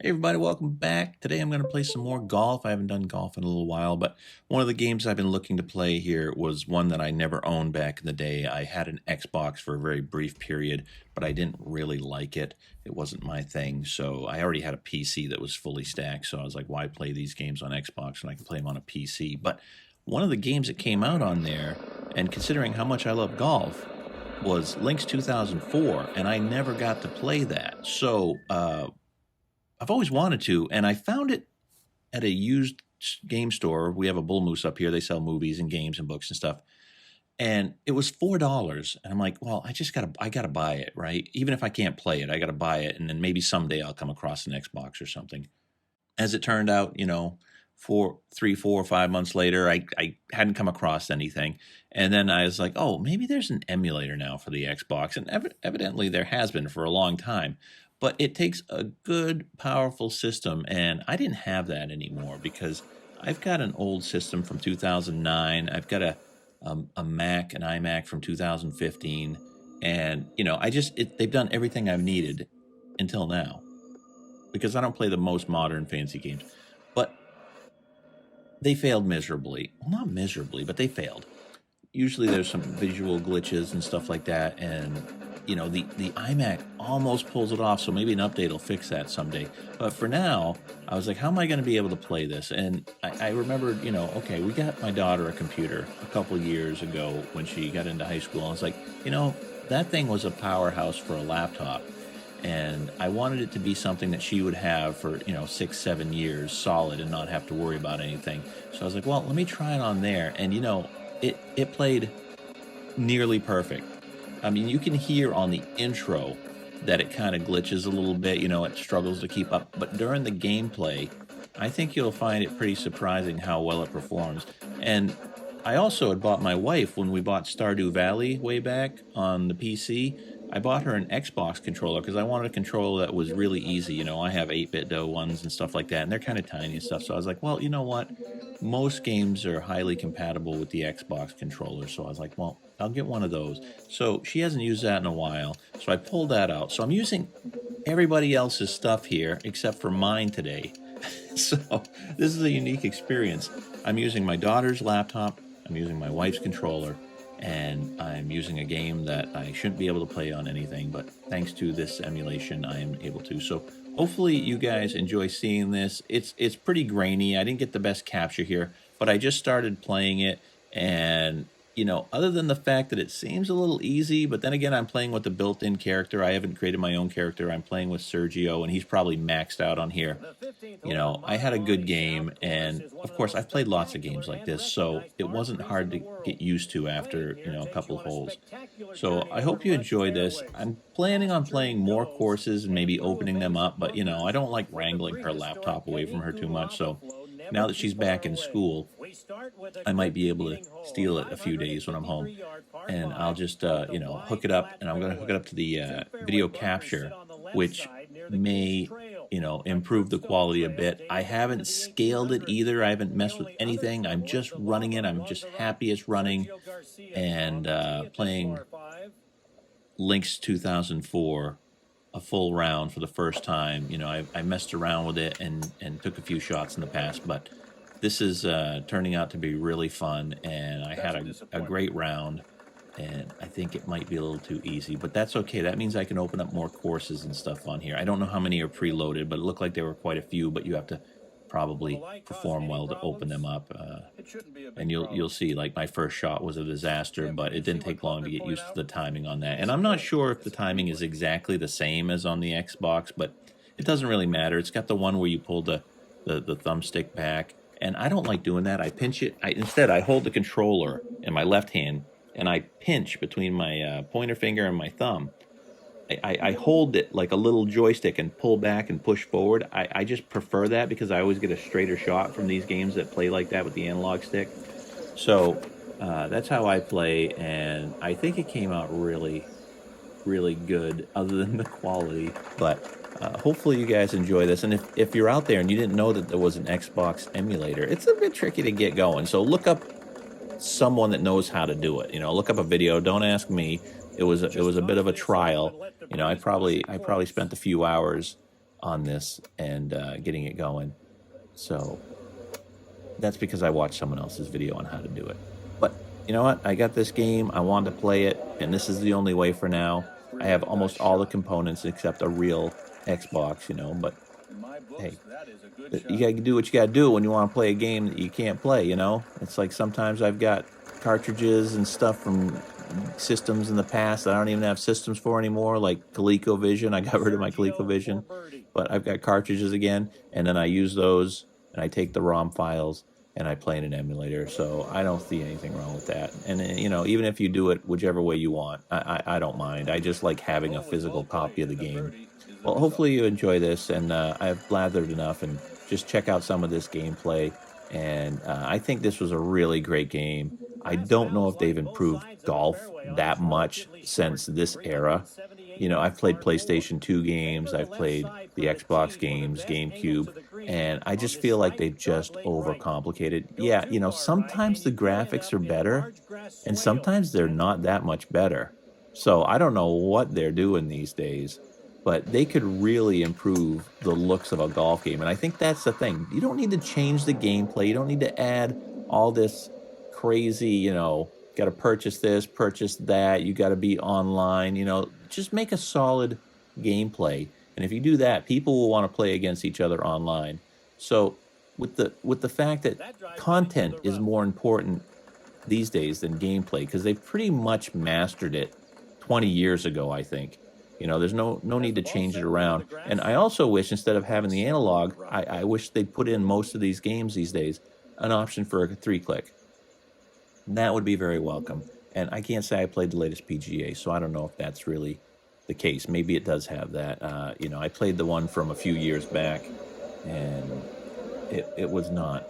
Hey everybody, welcome back. Today I'm going to play some more golf. I haven't done golf in a little while, but one of the games I've been looking to play here was one that I never owned back in the day. I had an Xbox for a very brief period, but I didn't really like it. It wasn't my thing, so I already had a PC that was fully stacked, so I was like, why play these games on Xbox when I can play them on a PC? But one of the games that came out on there, and considering how much I love golf, was Lynx 2004, and I never got to play that. So, I've always wanted to, and I found it at a used game store. We have a Bull Moose up here. They sell movies and games and books and stuff. And it was $4. And I'm like, well, I gotta buy it, right? Even if I can't play it, I gotta buy it. And then maybe someday I'll come across an Xbox or something. As it turned out, 3, 4, 5 months later, I hadn't come across anything. And then I was like, oh, maybe there's an emulator now for the Xbox. And evidently there has been for a long time. But it takes a good, powerful system. And I didn't have that anymore because I've got an old system from 2009. I've got a Mac, an iMac from 2015. And, they've done everything I've needed until now because I don't play the most modern fancy games. But they failed miserably. Well, not miserably, but they failed. Usually there's some visual glitches and stuff like that, and the iMac almost pulls it off, so maybe an update will fix that someday. But for now, I was like, how am I going to be able to play this? And I remembered, okay, we got my daughter a computer a couple years ago when she got into high school. I was like, that thing was a powerhouse for a laptop. And I wanted it to be something that she would have for 6, 7 years solid and not have to worry about anything. So I was like, well, let me try it on there. And it played nearly perfect. I mean, you can hear on the intro that it kind of glitches a little bit, it struggles to keep up. But during the gameplay, I think you'll find it pretty surprising how well it performs. And I also had bought my wife, when we bought Stardew Valley way back on the PC, I bought her an Xbox controller because I wanted a controller that was really easy. I have 8-bit ones and stuff like that, and they're kind of tiny and stuff. So I was like, well, you know what? Most games are highly compatible with the Xbox controller. So I was like, well, I'll get one of those. So she hasn't used that in a while. So I pulled that out. So I'm using everybody else's stuff here except for mine today. So this is a unique experience. I'm using my daughter's laptop. I'm using my wife's controller. And I'm using a game that I shouldn't be able to play on anything, but thanks to this emulation, I am able to. So hopefully you guys enjoy seeing this. It's pretty grainy. I didn't get the best capture here, but I just started playing it, and other than the fact that it seems a little easy, but then again, I'm playing with the built-in character. I haven't created my own character. I'm playing with Sergio, and he's probably maxed out on here. I had a good game, and of course, I've played lots of games like this, so it wasn't hard to get used to after, a couple of holes. So I hope you enjoy this. I'm planning on playing more courses and maybe opening them up, but, I don't like wrangling her laptop away from her too much, so now that she's back in school, I might be able to steal it a few days when I'm home, and I'll just, hook it up, and I'm going to hook it up to the video capture, which may, improve the quality a bit. I haven't scaled it either. I haven't messed with anything. I'm just running it. I'm just happy it's running, and playing Lynx 2004 a full round for the first time. I messed around with it and took a few shots in the past, but this is turning out to be really fun, and I had a great round, and I think it might be a little too easy, but that's okay. That means I can open up more courses and stuff on here. I don't know how many are preloaded, but it looked like there were quite a few, but you have to probably perform well to open them up, and you'll see, like, my first shot was a disaster, but it didn't take long to get used to the timing on that. And I'm not sure if the timing is exactly the same as on the Xbox, but it doesn't really matter. It's got the one where you pull the thumbstick back, and I don't like doing that. I pinch it. Instead, I hold the controller in my left hand, and I pinch between my pointer finger and my thumb. I hold it like a little joystick and pull back and push forward. I just prefer that because I always get a straighter shot from these games that play like that with the analog stick. So that's how I play, and I think it came out really, really good, other than the quality. But hopefully you guys enjoy this. And if you're out there and you didn't know that there was an Xbox emulator, it's a bit tricky to get going. So look up someone that knows how to do it. Look up a video. Don't ask me. It was a bit of a trial. I probably spent a few hours on this and getting it going. So that's because I watched someone else's video on how to do it. But you know what? I got this game. I wanted to play it, and this is the only way for now. I have almost all the components except a real Xbox, you know, but hey, you gotta do what you gotta do when you want to play a game that you can't play, you know? It's like sometimes I've got cartridges and stuff from systems in the past that I don't even have systems for anymore, like ColecoVision. I got rid of my ColecoVision, but I've got cartridges again, and then I use those, and I take the ROM files, and I play in an emulator, so I don't see anything wrong with that. And, you know, even if you do it whichever way you want, I don't mind. I just like having a physical copy of the game. Well, hopefully you enjoy this, and I've blathered enough, and just check out some of this gameplay. And I think this was a really great game. I don't know if they've improved golf that much since this era. You know, I've played PlayStation 2 games, I've played the Xbox games, GameCube, and I just feel like they've just overcomplicated. Yeah, you know, sometimes the graphics are better, and sometimes they're not that much better. So I don't know what they're doing these days, but they could really improve the looks of a golf game. And I think that's the thing. You don't need to change the gameplay. You don't need to add all this crazy, you know, got to purchase this, purchase that. You got to be online, you know, just make a solid gameplay. And if you do that, people will want to play against each other online. So with the fact that content is more important these days than gameplay, because they've pretty much mastered it 20 years ago, I think. You know, there's no need to change it around. And I also wish, instead of having the analog, I wish they'd put in most of these games these days an option for a 3-click. That would be very welcome. And I can't say I played the latest PGA, so I don't know if that's really the case. Maybe it does have that. You know, I played the one from a few years back, and it was not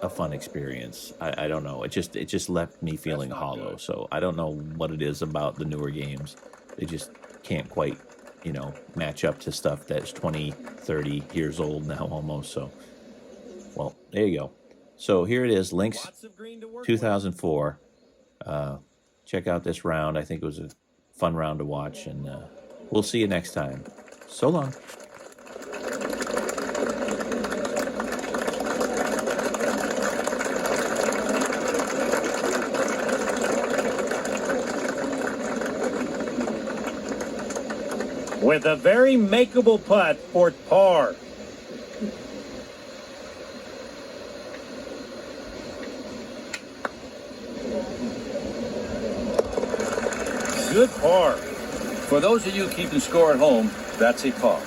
a fun experience. I don't know. It just left me feeling hollow. So I don't know what it is about the newer games. They just can't quite, you know, match up to stuff that's 20, 30 years old now almost. So, well, there you go. So here it is, Lynx 2004. Check out this round. I think it was a fun round to watch, and we'll see you next time. So long. With a very makeable putt for par. Good par. For those of you keeping score at home, that's a par.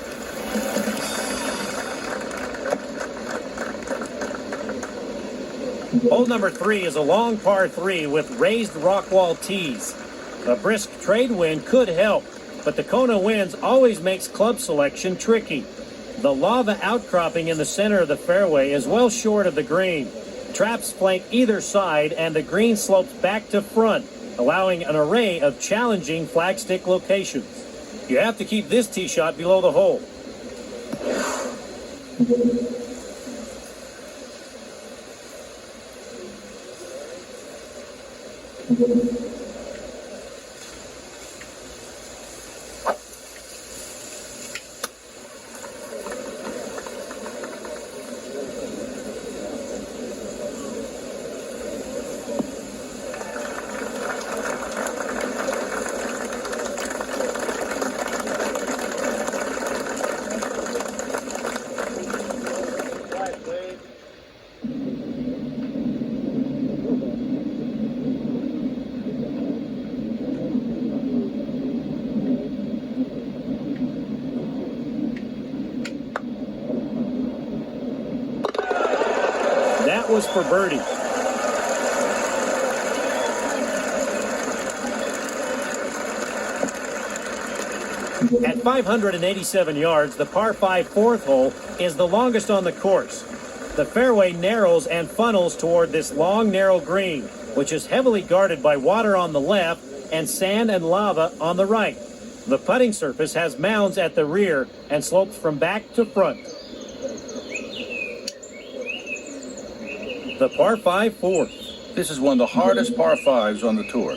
Hole number 3 is a long par 3 with raised rock wall tees. A brisk trade wind could help, but the Kona winds always makes club selection tricky. The lava outcropping in the center of the fairway is well short of the green. Traps flank either side, and the green slopes back to front, allowing an array of challenging flagstick locations. You have to keep this tee shot below the hole. That was for birdie. At 587 yards, the par 5 fourth hole is the longest on the course. The fairway narrows and funnels toward this long, narrow green, which is heavily guarded by water on the left and sand and lava on the right. The putting surface has mounds at the rear and slopes from back to front. The par 5 fourth. This is one of the hardest par 5s on the tour.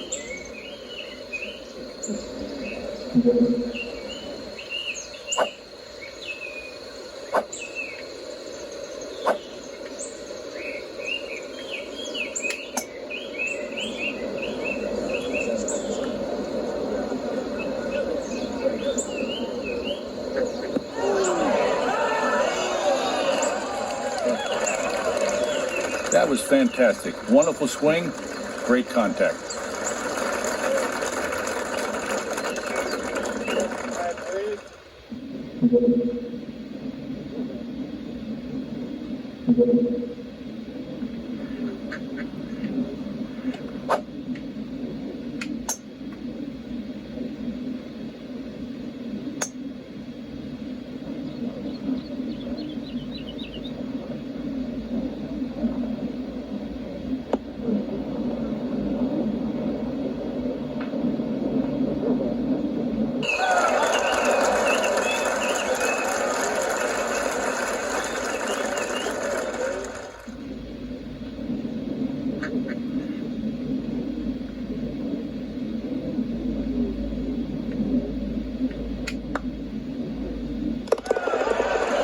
That was fantastic. Wonderful swing, great contact.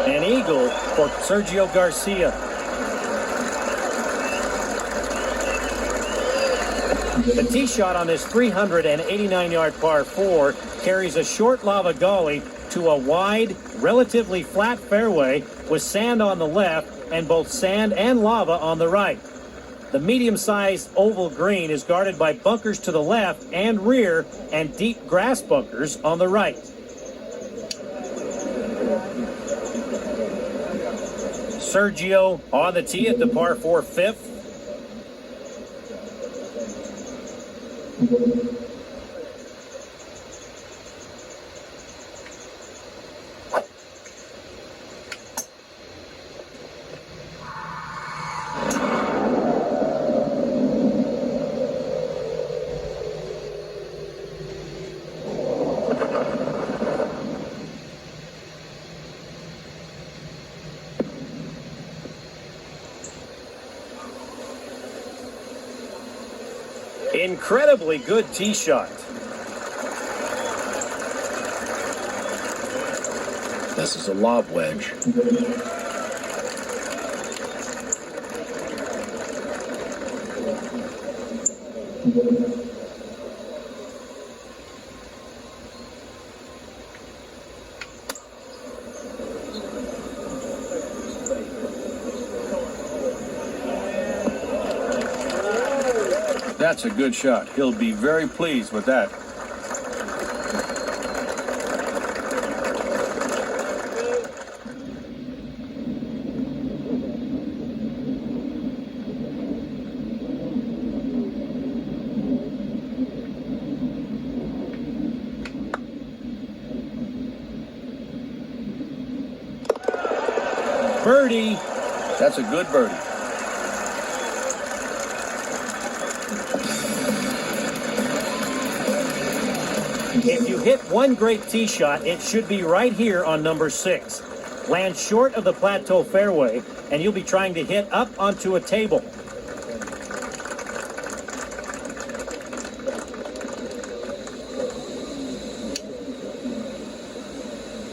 An eagle for Sergio Garcia. The tee shot on this 389-yard par 4 carries a short lava gully to a wide, relatively flat fairway with sand on the left and both sand and lava on the right. The medium-sized oval green is guarded by bunkers to the left and rear and deep grass bunkers on the right. Sergio on the tee at the par 4 fifth. Incredibly good tee shot. This is a lob wedge. That's a good shot. He'll be very pleased with that. Birdie. That's a good birdie. If you hit one great tee shot, it should be right here on number 6. Land short of the plateau fairway, and you'll be trying to hit up onto a table.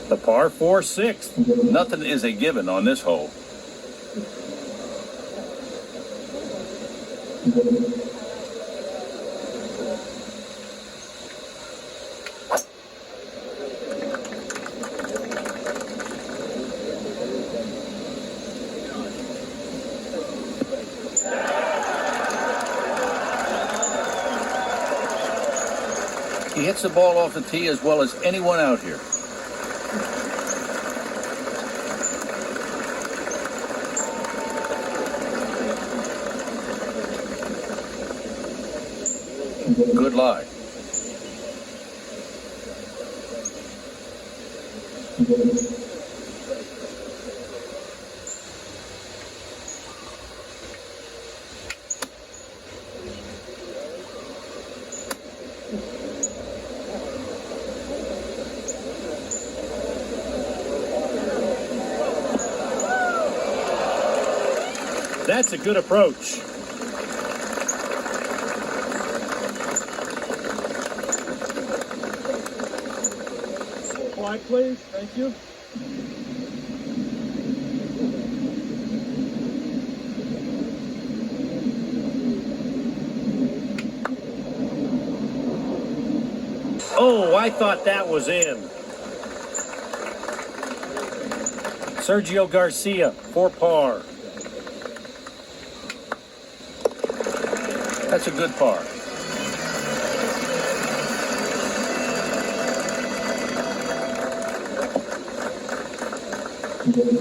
The par 4 sixth. Nothing is a given on this hole. He hits the ball off the tee as well as anyone out here. Good lie. That's a good approach. Quiet, please. Thank you. Oh, I thought that was in. Sergio Garcia, for par. That's a good par.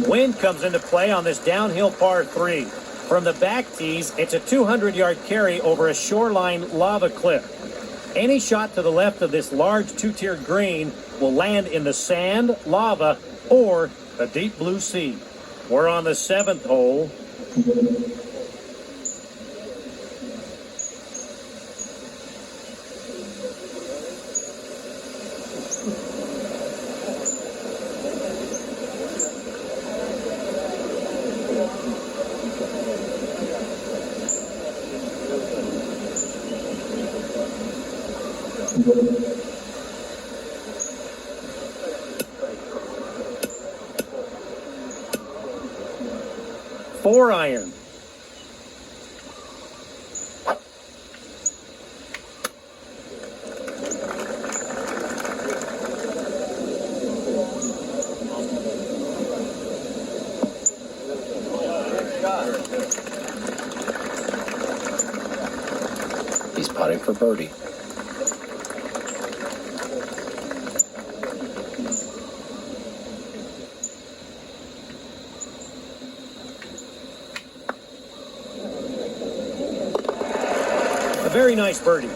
Wind comes into play on this downhill par 3. From the back tees, it's a 200-yard carry over a shoreline lava cliff. Any shot to the left of this large two-tiered green will land in the sand, lava, or a deep blue sea. We're on the 7th hole. Four iron. He's putting for birdie. A very nice birdie.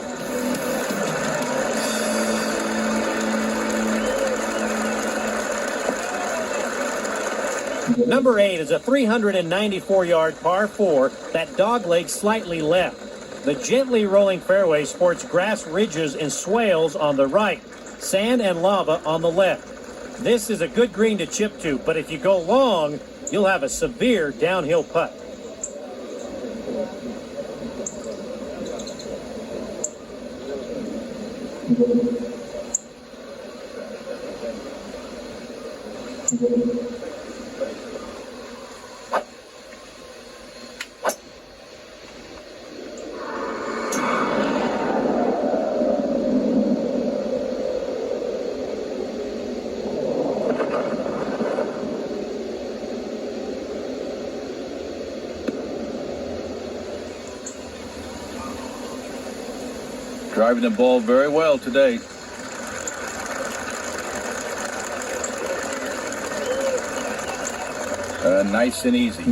Number 8 is a 394-yard par 4 that doglegs slightly left. The gently rolling fairway sports grass ridges and swales on the right, sand and lava on the left. This is a good green to chip to, but if you go long, you'll have a severe downhill putt. Driving the ball very well today. Nice and easy.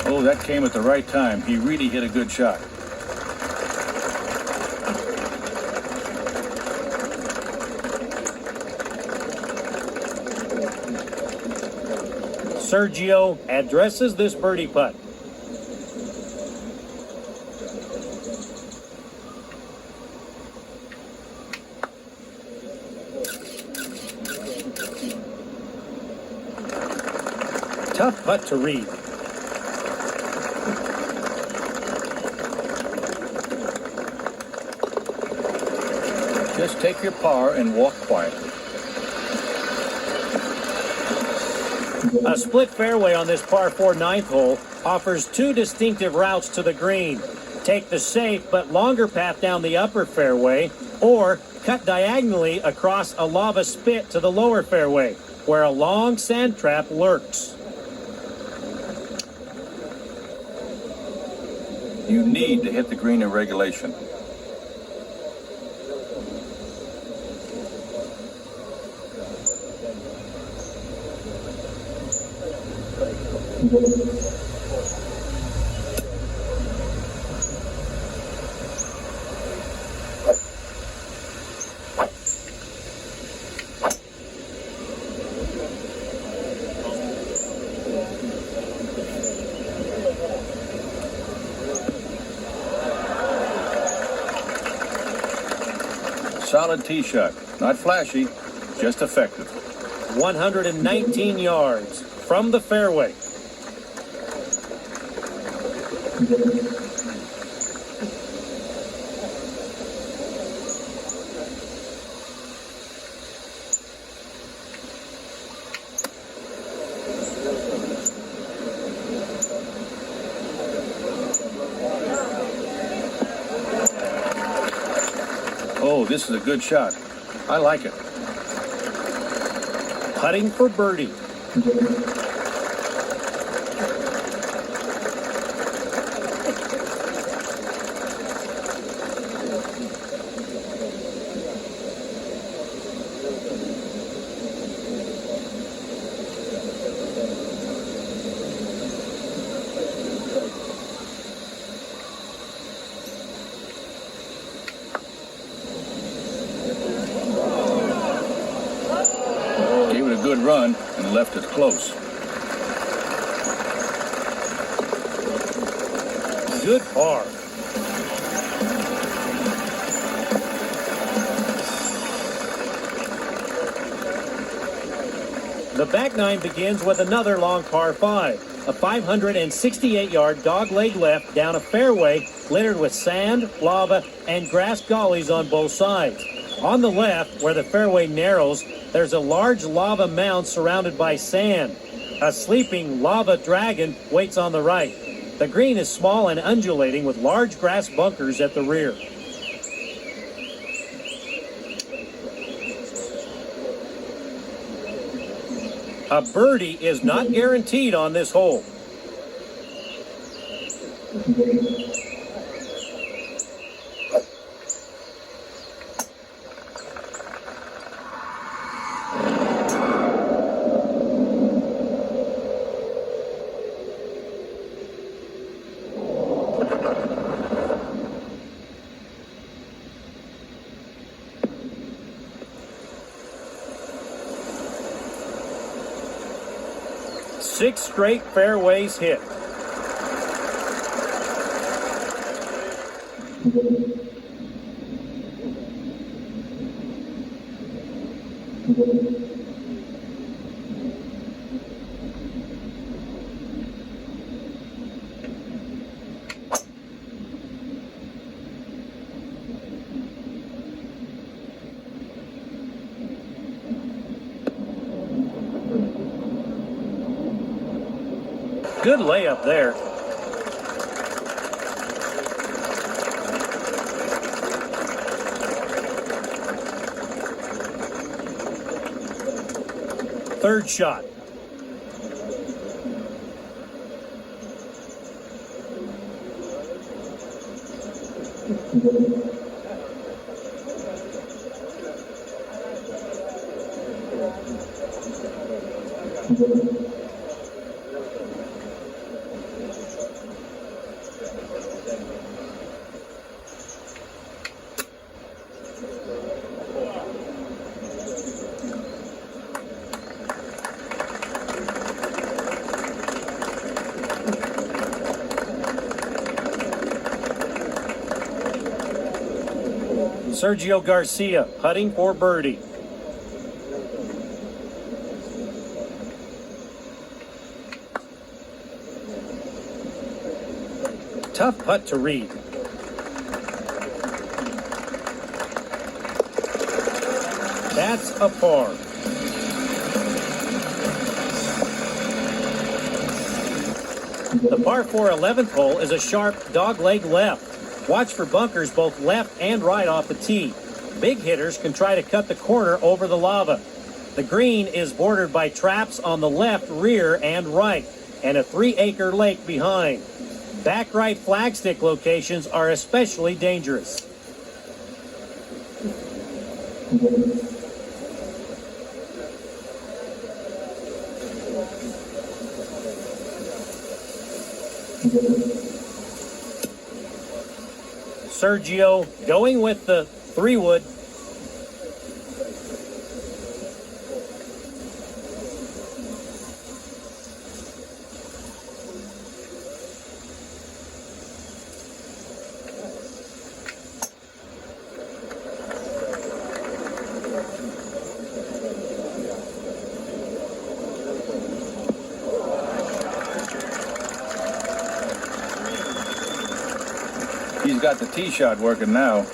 Oh, that came at the right time. He really hit a good shot. Sergio addresses this birdie putt. Tough putt to read. Just take your par and walk quietly. A split fairway on this par 4 ninth hole offers two distinctive routes to the green. Take the safe but longer path down the upper fairway, or cut diagonally across a lava spit to the lower fairway, where a long sand trap lurks. You need to hit the green in regulation. Solid tee shot. Not flashy, just effective. 119 yards from the fairway. Oh, this is a good shot. I like it. Putting for birdie. Gave it a good run and left it close. Good par. The back nine begins with another long par 5, a 568-yard dogleg left down a fairway littered with sand, lava, and grass gullies on both sides. On the left, where the fairway narrows, there's a large lava mound surrounded by sand. A sleeping lava dragon waits on the right. The green is small and undulating with large grass bunkers at the rear. A birdie is not guaranteed on this hole. Six straight fairways hit. Good layup there. Third shot. Sergio Garcia putting for birdie. Tough putt to read. That's a par. The par 4 11th hole is a sharp dogleg left. Watch for bunkers both left and right off the tee. Big hitters can try to cut the corner over the lava. The green is bordered by traps on the left, rear, and right, and a 3-acre lake behind. Back right flagstick locations are especially dangerous. Sergio going with the 3-wood. He's got the tee shot working now.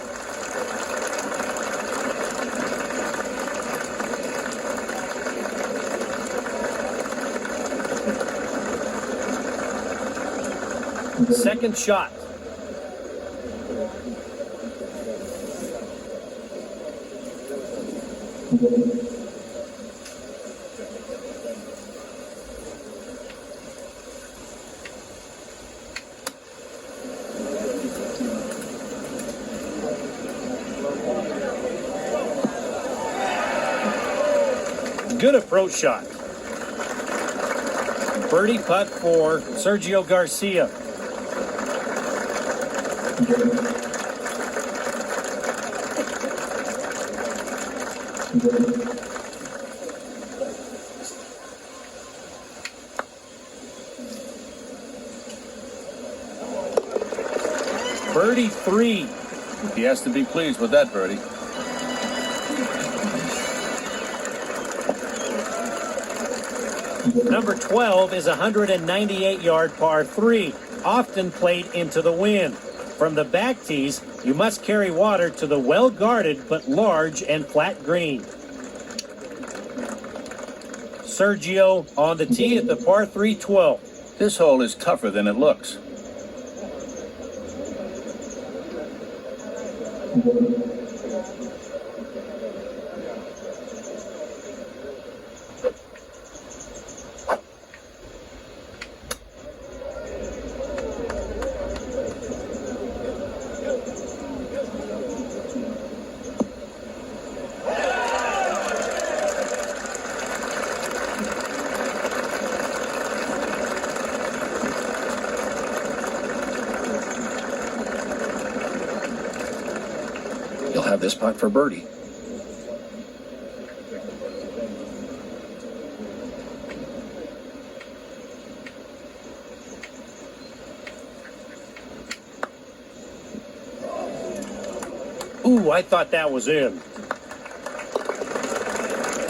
Second shot. Good approach shot. Birdie putt for Sergio Garcia. Birdie 3. He has to be pleased with that birdie. Number 12 is a 198-yard par 3, often played into the wind. From the back tees, you must carry water to the well-guarded but large and flat green. Sergio on the tee at the par 3 12. This hole is tougher than it looks. He'll have this putt for birdie. Ooh, I thought that was in.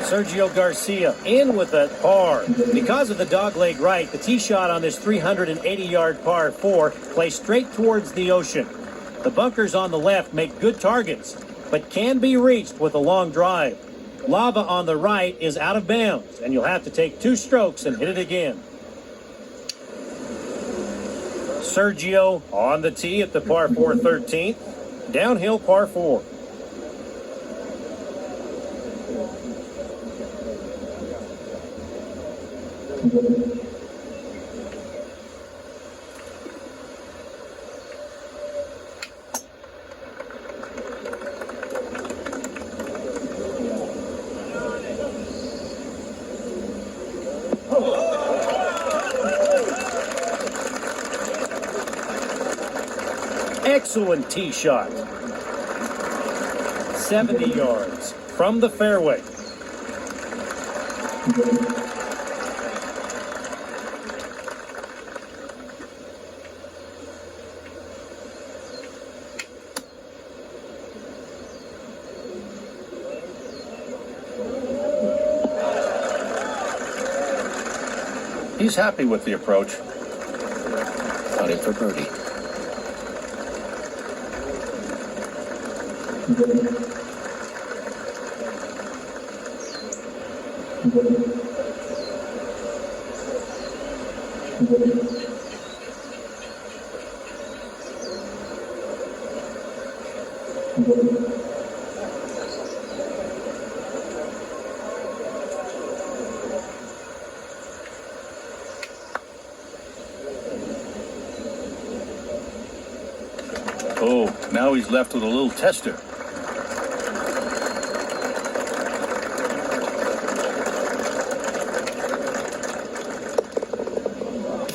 Sergio Garcia in with a par. Because of the dogleg right, the tee shot on this 380-yard par 4 plays straight towards the ocean. The bunkers on the left make good targets, but can be reached with a long drive. Lava on the right is out of bounds, and you'll have to take 2 strokes and hit it again. Sergio on the tee at the par 4 13th. Downhill par 4. Excellent tee shot. 70 yards from the fairway. He's happy with the approach. Putting for birdie. Oh, now he's left with a little tester.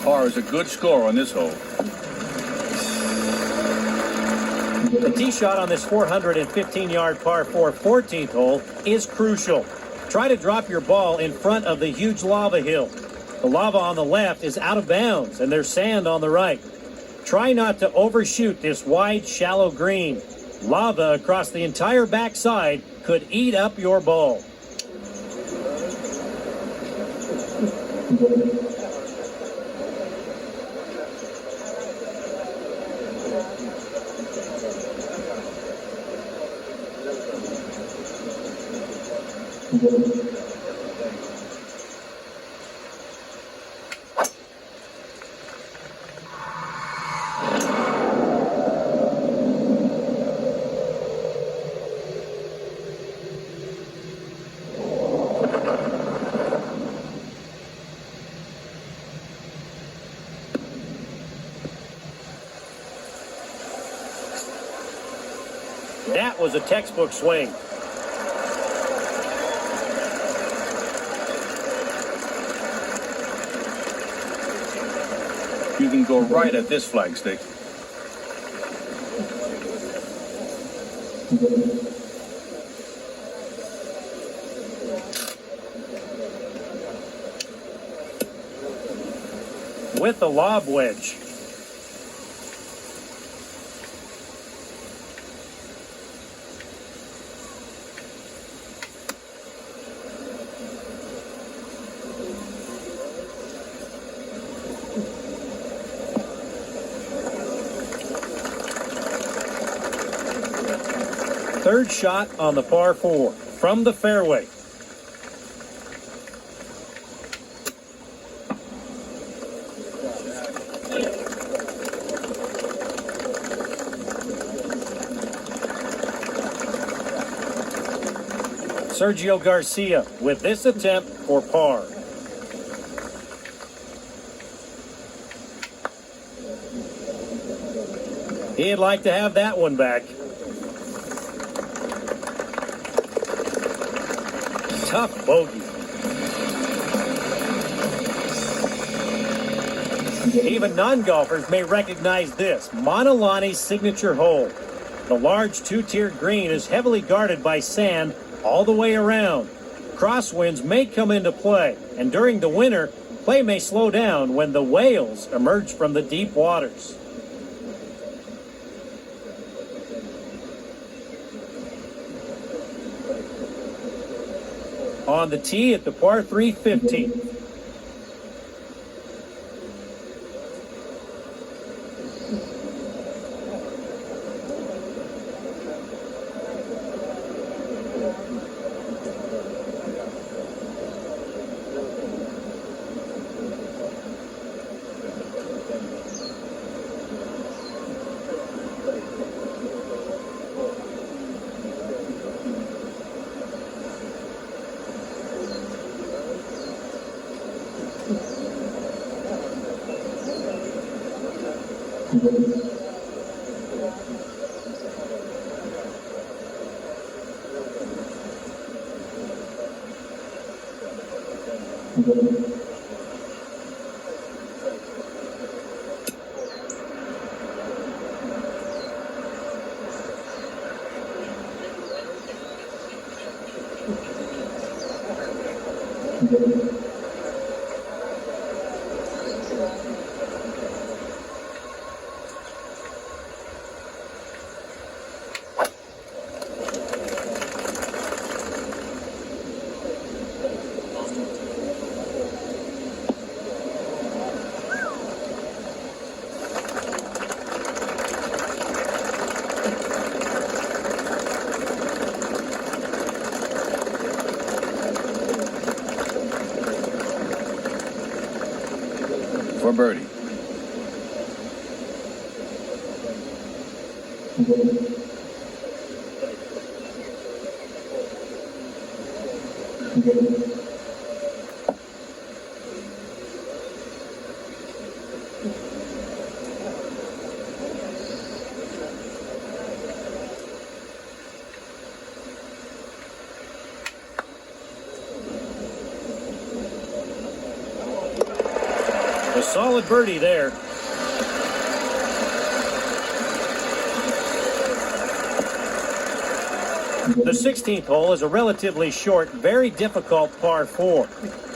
Par is a good score on this hole. The tee shot on this 415-yard par 4 14th hole is crucial. Try to drop your ball in front of the huge lava hill. The lava on the left is out of bounds, and there's sand on the right. Try not to overshoot this wide, shallow green. Lava across the entire backside could eat up your ball. That was a textbook swing. You can go right at this flagstick. With the lob wedge. Third shot on the par 4 from the fairway. Sergio Garcia with this attempt for par. He'd like to have that one back. Tough bogey. Even non-golfers may recognize this, Monolani's signature hole. The large two-tiered green is heavily guarded by sand all the way around. Crosswinds may come into play, and during the winter, play may slow down when the whales emerge from the deep waters. On the tee at the par 3 15th. For birdie. A solid birdie there. The 16th hole is a relatively short, very difficult par 4.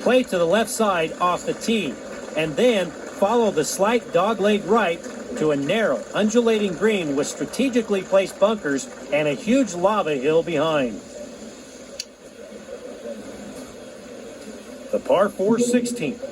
Play to the left side off the tee, and then follow the slight dogleg right to a narrow, undulating green with strategically placed bunkers and a huge lava hill behind. The par 4 16th.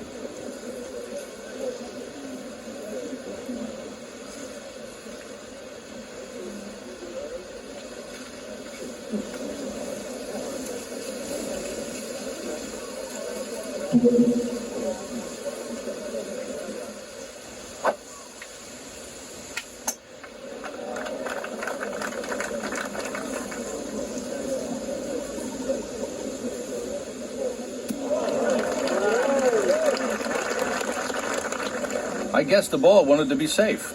I guess the ball wanted to be safe.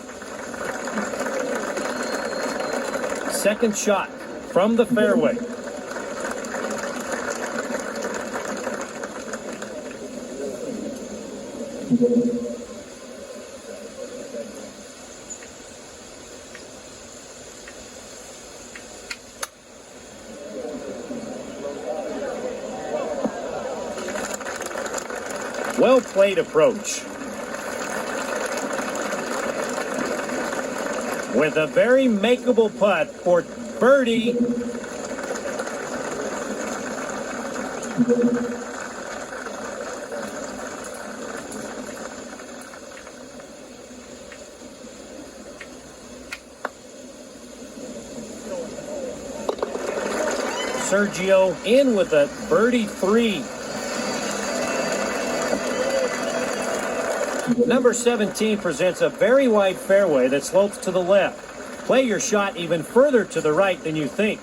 second shot from the fairway. Well played approach. With a very makeable putt for birdie. Sergio in with a birdie 3. Number 17 presents a very wide fairway that slopes to the left. Play your shot even further to the right than you think.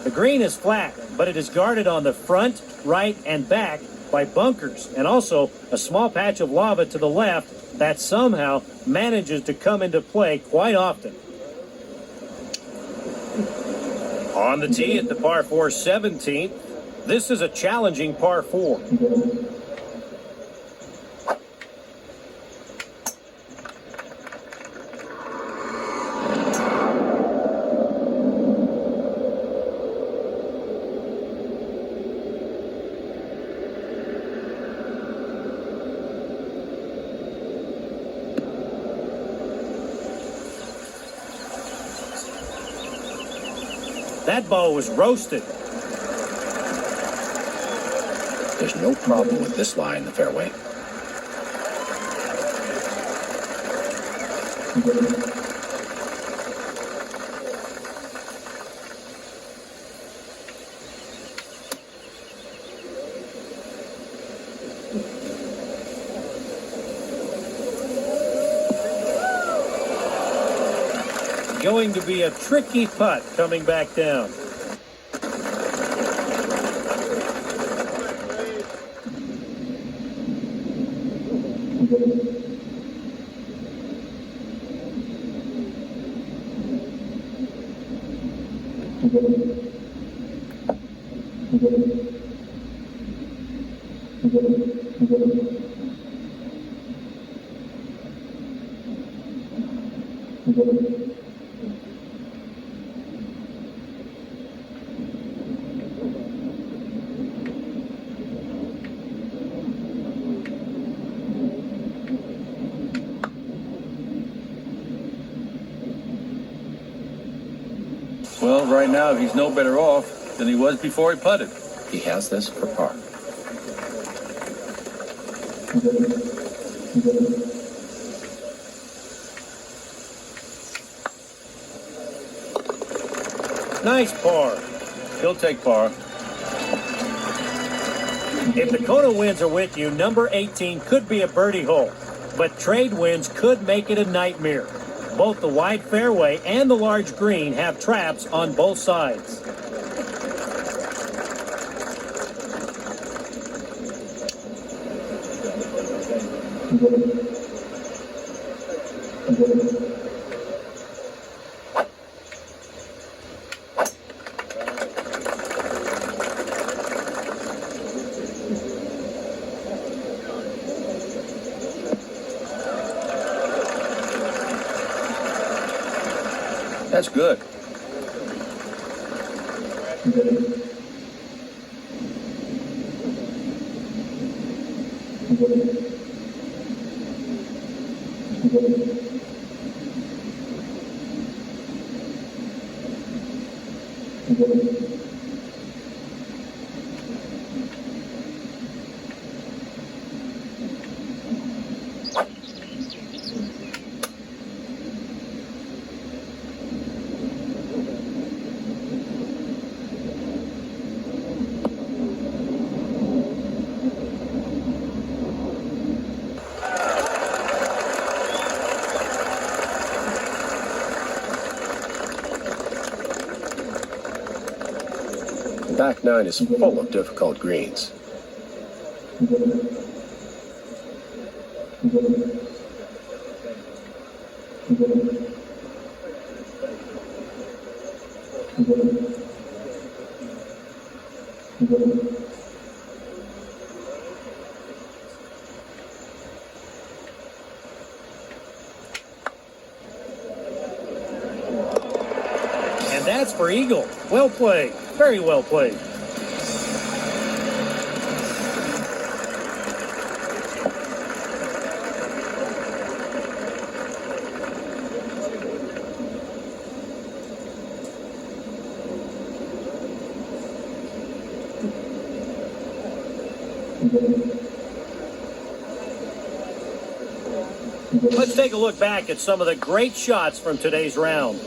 The green is flat, but it is guarded on the front, right, and back by bunkers, and also a small patch of lava to the left that somehow manages to come into play quite often. On the tee at the par 4 17th, this is a challenging par 4. That ball was roasted. There's no problem with this lie in the fairway. Going to be a tricky putt coming back down. Well, right now, he's no better off than he was before he putted. He has this for par. Nice par. He'll take par. If the Kona winds are with you, number 18 could be a birdie hole, but trade winds could make it a nightmare. Both the wide fairway and the large green have traps on both sides. That's good. The back nine is full of difficult greens. And that's for eagle. Well played. Very well played. Let's take a look back at some of the great shots from today's round.